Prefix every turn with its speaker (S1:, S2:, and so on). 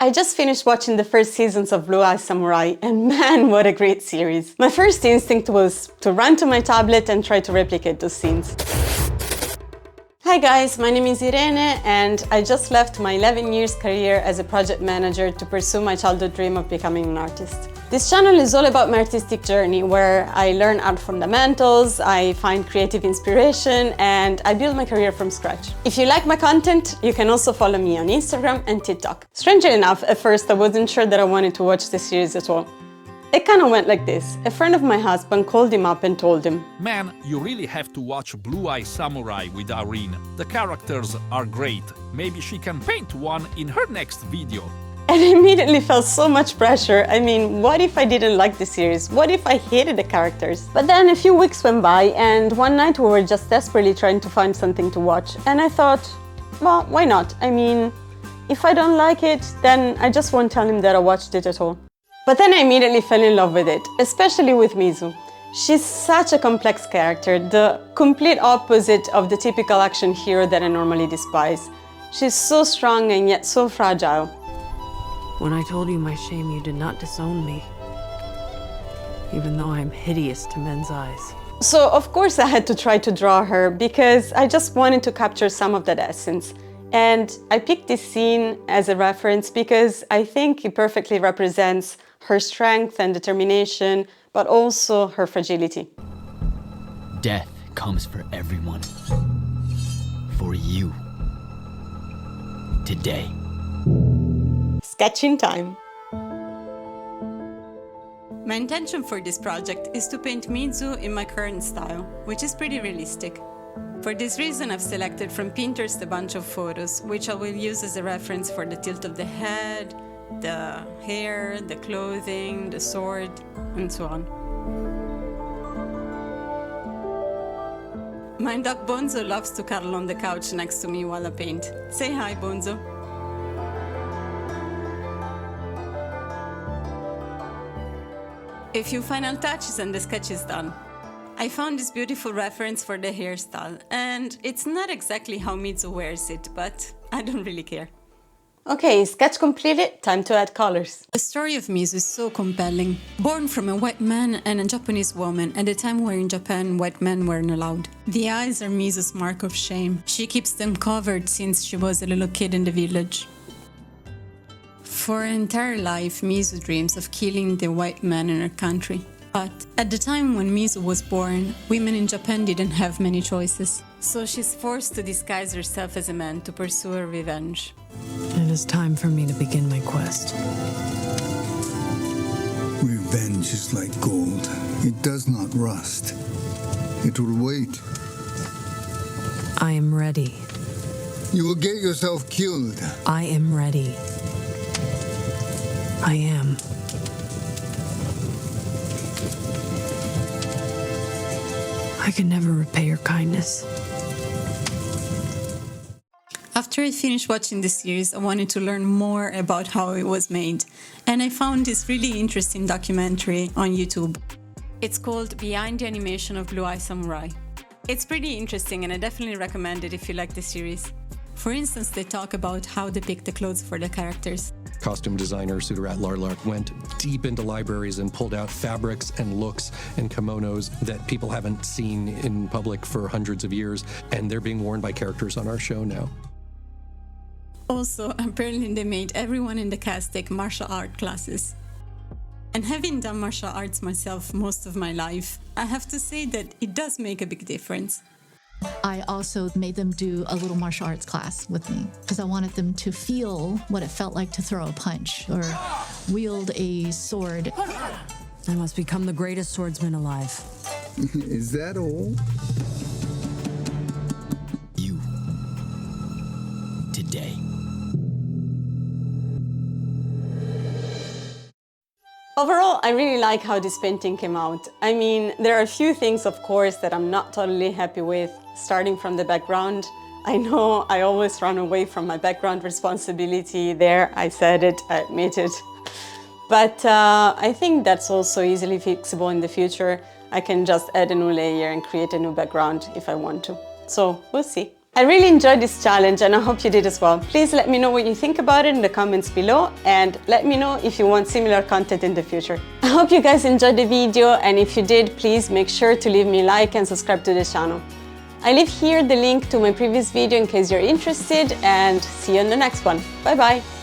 S1: I just finished watching the first seasons of Blue Eye Samurai, and man, what a great series. My first instinct was to run to my tablet and try to replicate those scenes. Hi guys, my name is Irene and I just left my 11 years career as a project manager to pursue my childhood dream of becoming an artist. This channel is all about my artistic journey where I learn art fundamentals, I find creative inspiration and I build my career from scratch. If you like my content, you can also follow me on Instagram and TikTok. Strangely enough, at first I wasn't sure that I wanted to watch this series at all. It kind of went like this. A friend of my husband called him up and told him,
S2: "Man, you really have to watch Blue Eye Samurai with Irene. The characters are great. Maybe she can paint one in her next video."
S1: And I immediately felt so much pressure. I mean, what if I didn't like the series? What if I hated the characters? But then a few weeks went by and one night we were just desperately trying to find something to watch. And I thought, well, why not? I mean, if I don't like it, then I just won't tell him that I watched it at all. But then I immediately fell in love with it, especially with Mizu. She's such a complex character, the complete opposite of the typical action hero that I normally despise. She's so strong and yet so fragile.
S3: When I told you my shame, you did not disown me, even though I'm hideous to men's eyes.
S1: So of course I had to try to draw her because I just wanted to capture some of that essence. And I picked this scene as a reference because I think it perfectly represents her strength and determination, but also her fragility.
S4: Death comes for everyone. For you. Today.
S1: Sketching time. My intention for this project is to paint Mizu in my current style, which is pretty realistic. For this reason, I've selected from Pinterest a bunch of photos, which I will use as a reference for the tilt of the head, the hair, the clothing, the sword, and so on. My dog Bonzo loves to cuddle on the couch next to me while I paint. Say hi, Bonzo. A few final touches and the sketch is done. I found this beautiful reference for the hairstyle, and it's not exactly how Mizu wears it, but I don't really care. Okay, sketch completed, time to add colors. The story of Mizu is so compelling. Born from a white man and a Japanese woman at a time where in Japan white men weren't allowed. The eyes are Mizu's mark of shame. She keeps them covered since she was a little kid in the village. For her entire life, Mizu dreams of killing the white man in her country. But at the time when Mizu was born, women in Japan didn't have many choices. So she's forced to disguise herself as a man to pursue her revenge.
S3: It is time for me to begin my quest.
S5: Revenge is like gold. It does not rust. It will wait.
S3: I am ready.
S5: You will get yourself killed.
S3: I am ready. I am. I can never repay your kindness.
S1: After I finished watching the series, I wanted to learn more about how it was made. And I found this really interesting documentary on YouTube. It's called Behind the Animation of Blue Eye Samurai. It's pretty interesting and I definitely recommend it if you like the series. For instance, they talk about how they pick the clothes for the characters.
S6: Costume designer Sudarat Larlark went deep into libraries and pulled out fabrics and looks and kimonos that people haven't seen in public for hundreds of years, and they're being worn by characters on our show now.
S1: Also, apparently they made everyone in the cast take martial art classes. And having done martial arts myself most of my life, I have to say that it does make a big difference.
S7: I also made them do a little martial arts class with me because I wanted them to feel what it felt like to throw a punch or wield a sword.
S3: I must become the greatest swordsman alive.
S5: Is that all?
S4: You. Today.
S1: Overall, I really like how this painting came out. I mean, there are a few things, of course, that I'm not totally happy with, starting from the background. I know I always run away from my background responsibility there. I said it, I admit it. But I think that's also easily fixable in the future. I can just add a new layer and create a new background if I want to. So we'll see. I really enjoyed this challenge and I hope you did as well. Please let me know what you think about it in the comments below and let me know if you want similar content in the future. I hope you guys enjoyed the video, and if you did, please make sure to leave me a like and subscribe to the channel. I leave here the link to my previous video in case you're interested, and see you in the next one. Bye bye!